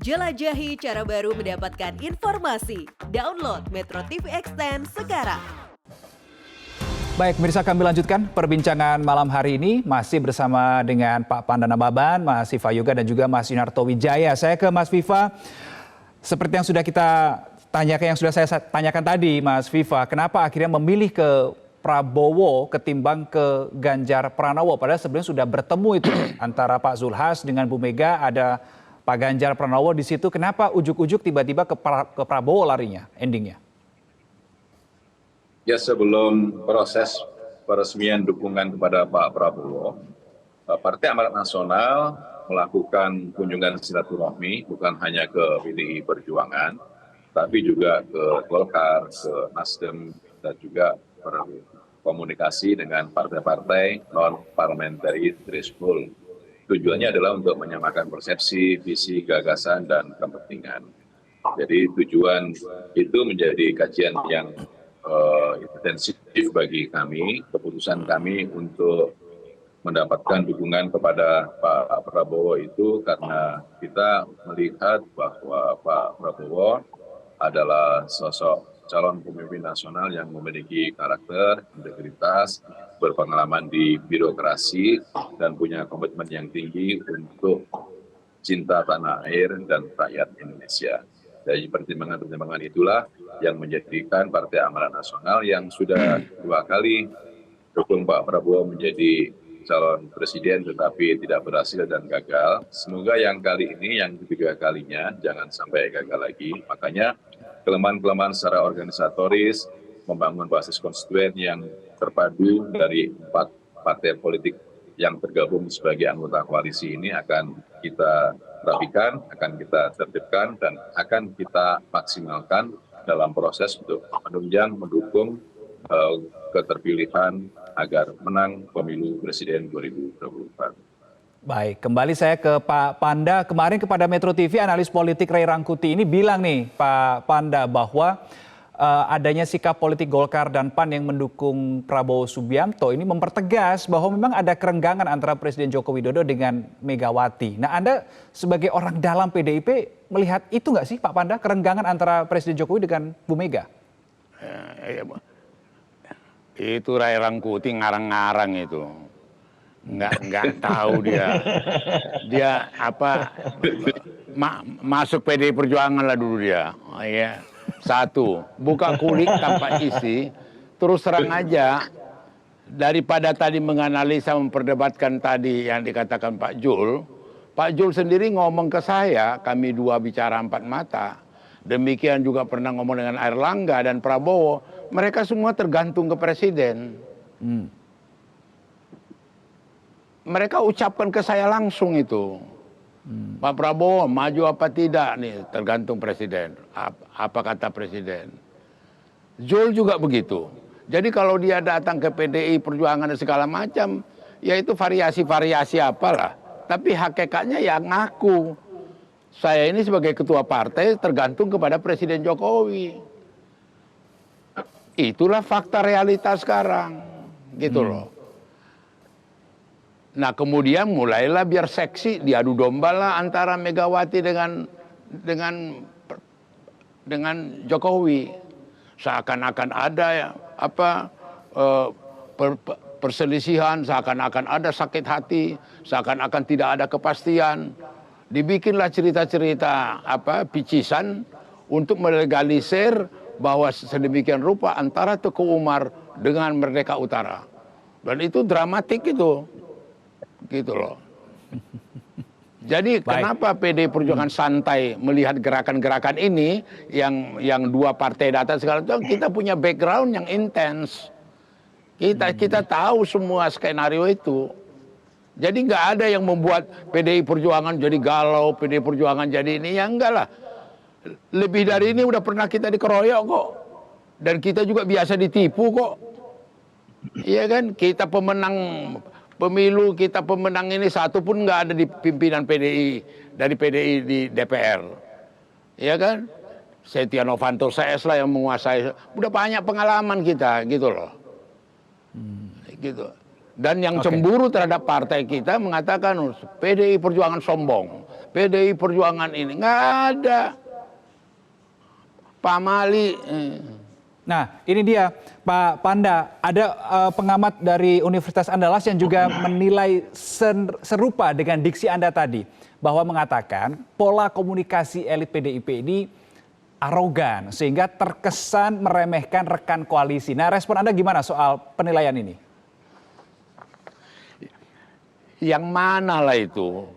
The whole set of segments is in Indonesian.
Jelajahi cara baru mendapatkan informasi. Download Metro TV Extend sekarang. Baik, pemirsa, kami lanjutkan perbincangan malam hari ini masih bersama dengan Pak Pandana Baban, Mas Viva Yoga dan juga Mas Yunarto Wijaya. Saya ke Mas Viva, seperti yang sudah kita tanyakan, yang sudah saya tanyakan tadi, Mas Viva, kenapa akhirnya memilih ke Prabowo ketimbang ke Ganjar Pranowo? Padahal sebenarnya sudah bertemu itu antara Pak Zulhas dengan Bu Mega, ada Pak Ganjar Pranowo di situ. Kenapa ujuk-ujuk tiba-tiba ke Prabowo larinya, endingnya? Ya, sebelum proses peresmian dukungan kepada Pak Prabowo, Partai Amanat Nasional melakukan kunjungan silaturahmi bukan hanya ke PDI Perjuangan, tapi juga ke Golkar, ke Nasdem, dan juga berkomunikasi dengan partai-partai non-parliamentary threshold. Tujuannya adalah untuk menyamakan persepsi, visi, gagasan, dan kepentingan. Jadi tujuan itu menjadi kajian yang intensif bagi kami. Keputusan kami untuk mendapatkan dukungan kepada Pak Prabowo itu karena kita melihat bahwa Pak Prabowo adalah sosok calon pemimpin nasional yang memiliki karakter, integritas, berpengalaman di birokrasi, dan punya komitmen yang tinggi untuk cinta tanah air dan rakyat Indonesia. Dari pertimbangan-pertimbangan itulah yang menjadikan Partai Amanat Nasional yang sudah 2 kali dukung Pak Prabowo menjadi calon presiden tetapi tidak berhasil dan gagal. Semoga yang kali ini, yang ketiga kalinya, jangan sampai gagal lagi. Makanya kelemahan-kelemahan secara organisatoris, membangun basis konstituen yang terpadu dari 4 partai politik yang tergabung sebagai anggota koalisi ini akan kita rapikan, akan kita tertibkan, dan akan kita maksimalkan dalam proses untuk menunjang, mendukung keterpilihan agar menang pemilu presiden 2024. Baik, kembali saya ke Pak Panda. Kemarin kepada Metro TV, analis politik Ray Rangkuti ini bilang nih, Pak Panda, bahwa adanya sikap politik Golkar dan PAN yang mendukung Prabowo Subianto ini mempertegas bahwa memang ada kerenggangan antara Presiden Joko Widodo dengan Megawati. Nah, Anda sebagai orang dalam PDIP melihat itu nggak sih, Pak Panda, kerenggangan antara Presiden Jokowi dengan Bu Mega? Itu Ray Rangkuti ngarang-ngarang itu. Nggak tahu dia apa masuk PDI Perjuangan lah dulu dia. Ya. Satu, buka kulik tanpa isi, terus terang aja, daripada tadi menganalisa, memperdebatkan tadi yang dikatakan Pak Jul sendiri ngomong ke saya, kami dua bicara 4 mata, demikian juga pernah ngomong dengan Airlangga dan Prabowo, mereka semua tergantung ke Presiden. Mereka ucapkan ke saya langsung itu. Pak Prabowo maju apa tidak nih tergantung Presiden. Apa kata Presiden? Jul juga begitu. Jadi kalau dia datang ke PDI Perjuangan dan segala macam, ya itu variasi-variasi apalah. Tapi hakikatnya ya ngaku. Saya ini sebagai ketua partai tergantung kepada Presiden Jokowi. Itulah fakta realitas sekarang. Gitu loh. Nah kemudian mulailah biar seksi, diadu domba lah antara Megawati dengan Jokowi. Seakan-akan ada perselisihan, seakan-akan ada sakit hati, seakan-akan tidak ada kepastian. Dibikinlah cerita-cerita picisan untuk melegalisir bahwa sedemikian rupa antara Teguh Umar dengan Merdeka Utara. Dan itu dramatik itu. Gitu loh. Jadi kenapa PDI Perjuangan santai melihat gerakan-gerakan ini yang 2 partai datang segala itu, kita punya background yang intens. Kita tahu semua skenario itu. Jadi nggak ada yang membuat PDI Perjuangan jadi galau, PDI Perjuangan jadi ini, ya enggak lah. Lebih dari ini udah pernah kita dikeroyok kok. Dan kita juga biasa ditipu kok. Iya kan? Kita pemenang pemilu, kita pemenang ini satu pun nggak ada di pimpinan PDI, dari PDI di DPR. Iya kan? Setia Novanto CS lah yang menguasai. Udah banyak pengalaman kita, gitu loh. Gitu. Dan yang cemburu terhadap partai kita mengatakan PDI Perjuangan sombong. PDI Perjuangan ini nggak ada. Pak Mali. Nah, ini dia Pak Panda, ada pengamat dari Universitas Andalas yang juga menilai serupa dengan diksi Anda tadi, bahwa mengatakan pola komunikasi elit PDIP ini arogan sehingga terkesan meremehkan rekan koalisi. Nah, respon Anda gimana soal penilaian ini? Yang mana lah itu?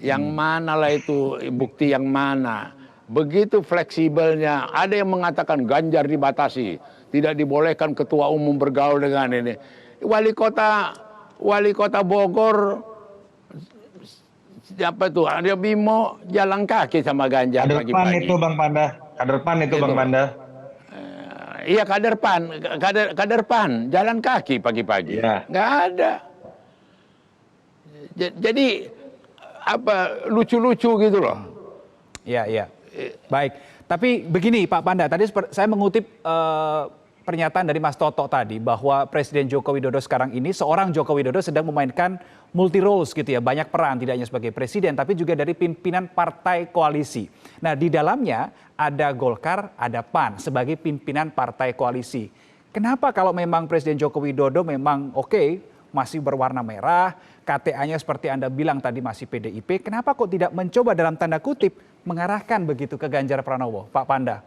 Yang mana lah itu? Bukti yang mana? Begitu fleksibelnya. Ada yang mengatakan Ganjar dibatasi, tidak dibolehkan ketua umum bergaul dengan ini. Wali kota Bogor, siapa itu? Ada Bimo jalan kaki sama Ganjar Kader PAN pagi-pagi. itu Bang Panda. Kader PAN itu Bang Panda. Iya, kader PAN jalan kaki pagi-pagi. Iya. Nggak ada. Jadi apa lucu-lucu gitu loh. Iya, iya. Baik, tapi begini Pak Panda, tadi saya mengutip pernyataan dari Mas Toto tadi bahwa Presiden Joko Widodo sekarang ini, seorang Joko Widodo sedang memainkan multi roles gitu ya, banyak peran, tidak hanya sebagai presiden tapi juga dari pimpinan partai koalisi. Nah, di dalamnya ada Golkar, ada PAN sebagai pimpinan partai koalisi. Kenapa kalau memang Presiden Joko Widodo memang masih berwarna merah, KTA-nya seperti Anda bilang tadi masih PDIP, kenapa kok tidak mencoba dalam tanda kutip mengarahkan begitu ke Ganjar Pranowo, Pak Panda?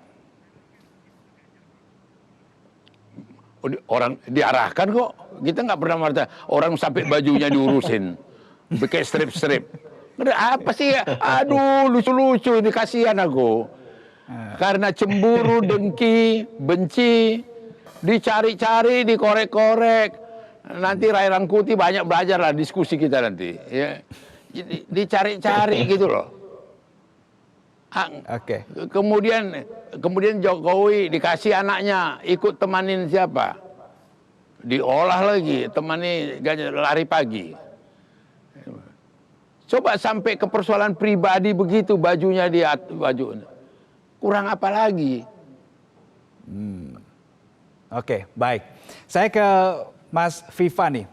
Orang diarahkan kok, kita nggak pernah merasa orang sampai bajunya diurusin, pakai strip-strip. Apa sih? Aduh, lucu-lucu ini, kasihan aku. Karena cemburu, dengki, benci, dicari-cari, dikorek-korek. Nanti Rai Rangkuti banyak belajar lah diskusi kita nanti. Ya. Dicari-cari gitu loh. Oke. Kemudian Jokowi dikasih anaknya ikut temanin siapa? Diolah lagi, temani lari pagi. Coba sampai ke persoalan pribadi begitu, bajunya baju. Kurang apa lagi? Oke, baik. Saya ke Mas Viva nih.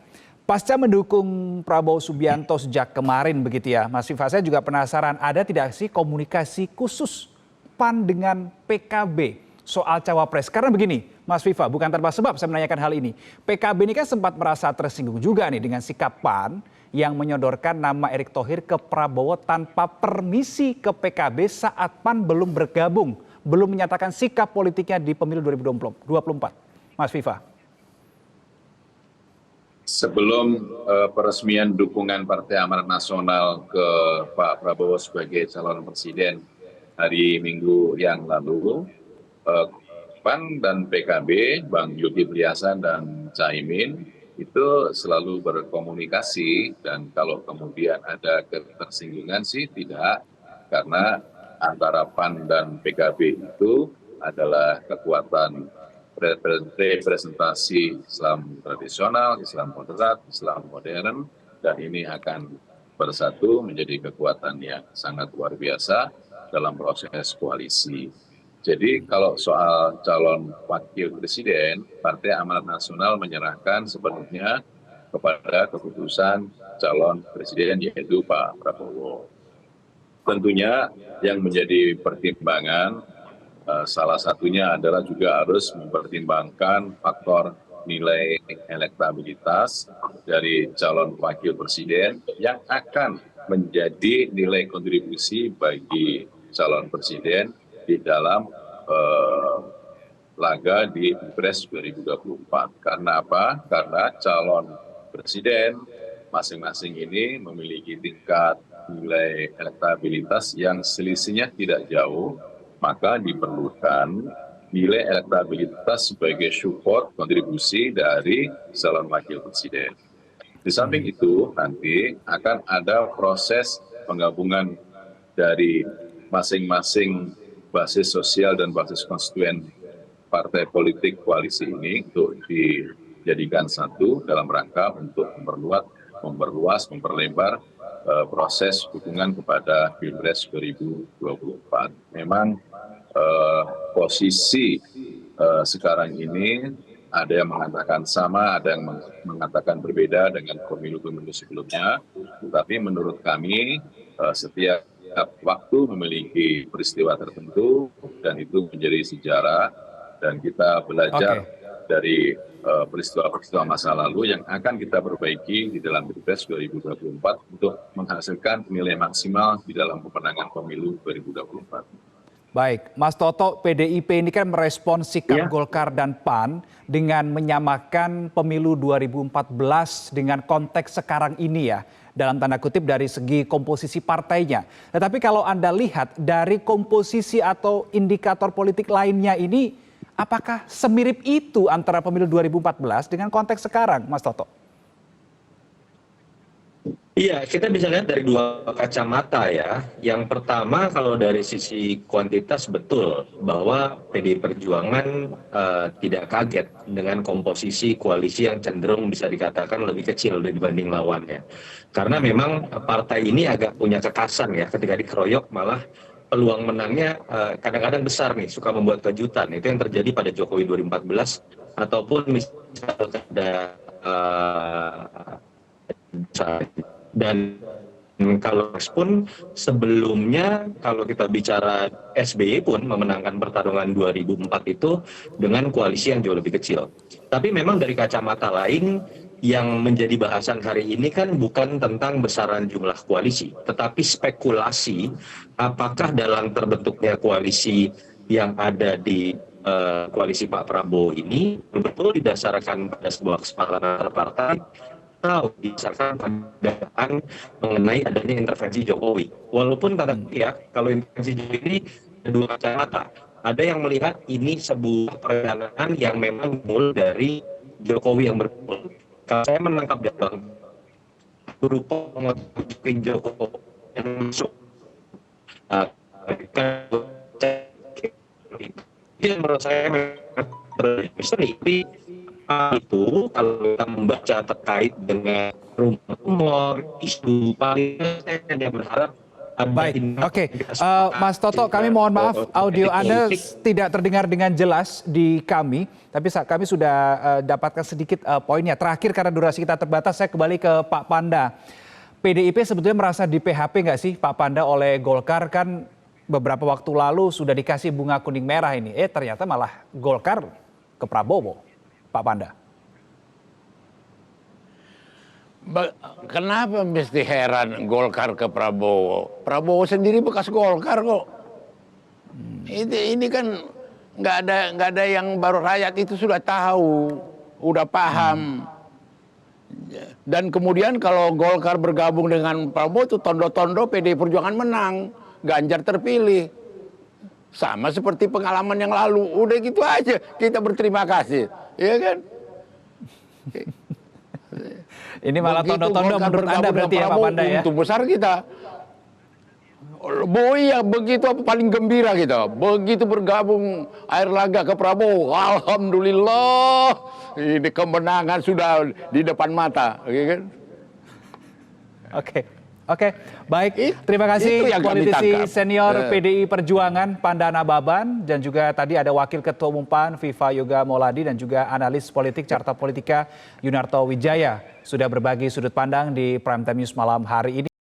Pasca mendukung Prabowo Subianto sejak kemarin begitu ya, Mas Viva, saya juga penasaran ada tidak sih komunikasi khusus PAN dengan PKB soal cawapres? Karena begini, Mas Viva, bukan tanpa sebab saya menanyakan hal ini. PKB ini kan sempat merasa tersinggung juga nih dengan sikap PAN yang menyodorkan nama Erick Thohir ke Prabowo tanpa permisi ke PKB saat PAN belum bergabung, belum menyatakan sikap politiknya di pemilu 2024. Mas Viva. Sebelum peresmian dukungan Partai Amanat Nasional ke Pak Prabowo sebagai calon presiden hari Minggu yang lalu, PAN dan PKB, Bang Zulkifli Hasan dan Caimin itu selalu berkomunikasi, dan kalau kemudian ada ketersinggungan sih tidak, karena antara PAN dan PKB itu adalah kekuatan representasi Islam tradisional, Islam moderat, Islam modern, dan ini akan bersatu menjadi kekuatan yang sangat luar biasa dalam proses koalisi. Jadi kalau soal calon wakil presiden, Partai Amanat Nasional menyerahkan sepenuhnya kepada keputusan calon presiden yaitu Pak Prabowo. Tentunya yang menjadi pertimbangan salah satunya adalah juga harus mempertimbangkan faktor nilai elektabilitas dari calon wakil presiden yang akan menjadi nilai kontribusi bagi calon presiden di dalam laga di Pilpres 2024. Karena apa? Karena calon presiden masing-masing ini memiliki tingkat nilai elektabilitas yang selisihnya tidak jauh, maka diperlukan nilai elektabilitas sebagai support kontribusi dari calon wakil presiden. Di samping itu nanti akan ada proses penggabungan dari masing-masing basis sosial dan basis konstituen partai politik koalisi ini untuk dijadikan satu dalam rangka untuk memperluas, memperlebar proses dukungan kepada Pilpres 2024. Memang posisi sekarang ini ada yang mengatakan sama, ada yang mengatakan berbeda dengan pemilu-pemilu sebelumnya. Tetapi menurut kami setiap setiap waktu memiliki peristiwa tertentu dan itu menjadi sejarah dan kita belajar dari peristiwa-peristiwa masa lalu yang akan kita perbaiki di dalam Pilpres 2024 untuk menghasilkan nilai maksimal di dalam pemenangan pemilu 2024. Baik, Mas Toto, PDIP ini kan merespon sikap Golkar dan PAN dengan menyamakan pemilu 2014 dengan konteks sekarang ini ya, dalam tanda kutip dari segi komposisi partainya. Tetapi kalau Anda lihat dari komposisi atau indikator politik lainnya ini, apakah semirip itu antara pemilu 2014 dengan konteks sekarang, Mas Toto? Iya, kita bisa lihat dari dua kacamata ya. Yang pertama kalau dari sisi kuantitas betul bahwa PDI Perjuangan tidak kaget dengan komposisi koalisi yang cenderung bisa dikatakan lebih kecil dibanding lawannya. Karena memang partai ini agak punya kekasan ya, ketika dikeroyok malah peluang menangnya kadang-kadang besar nih, suka membuat kejutan. Itu yang terjadi pada Jokowi 2014 ataupun misalnya ada dan kalau pun sebelumnya kalau kita bicara SBY pun memenangkan pertarungan 2004 itu dengan koalisi yang jauh lebih kecil. Tapi memang dari kacamata lain yang menjadi bahasan hari ini kan bukan tentang besaran jumlah koalisi, tetapi spekulasi apakah dalam terbentuknya koalisi yang ada di koalisi Pak Prabowo ini betul didasarkan pada sebuah kesepakatan antar partai atau didasarkan pada mengenai adanya intervensi Jokowi. Walaupun tanda ya kalau intervensi Jokowi ini ada dua kacamata. Ada yang melihat ini sebuah perencanaan yang memang muncul dari Jokowi yang berkumpul. Kalau saya menangkap dalam berupa mengucapkan Jokowi yang masuk itu menurut saya misteri itu kalau kita membaca terkait dengan rumor isu paling saya hanya berharap. Baik, oke. Mas Toto, kami mohon maaf audio Anda tidak terdengar dengan jelas di kami, tapi kami sudah dapatkan sedikit poinnya. Terakhir karena durasi kita terbatas, saya kembali ke Pak Panda. PDIP sebetulnya merasa di PHP nggak sih Pak Panda oleh Golkar? Kan beberapa waktu lalu sudah dikasih bunga kuning merah ini. Ternyata malah Golkar ke Prabowo, Pak Panda. Kenapa mesti heran Golkar ke Prabowo? Prabowo sendiri bekas Golkar kok. Ini kan nggak ada yang baru, rakyat itu sudah tahu, udah paham. Dan kemudian kalau Golkar bergabung dengan Prabowo itu tondo-tondo PDI Perjuangan menang, Ganjar terpilih. Sama seperti pengalaman yang lalu, udah gitu aja kita berterima kasih, ya kan? Ini malah tondo-tondo menurut Anda berarti ya Pak Panda ya? Untung besar kita. Iya, begitu apa paling gembira kita. Begitu bergabung Airlangga ke Prabowo, alhamdulillah. Ini kemenangan sudah di depan mata, ya kan? Oke, baik. Terima kasih politisi senior PDI Perjuangan Panda Nababan dan juga tadi ada Wakil Ketua Umum PAN Viva Yoga Mauladi dan juga analis politik Carta Politika Yunarto Wijaya sudah berbagi sudut pandang di Prime Time News malam hari ini.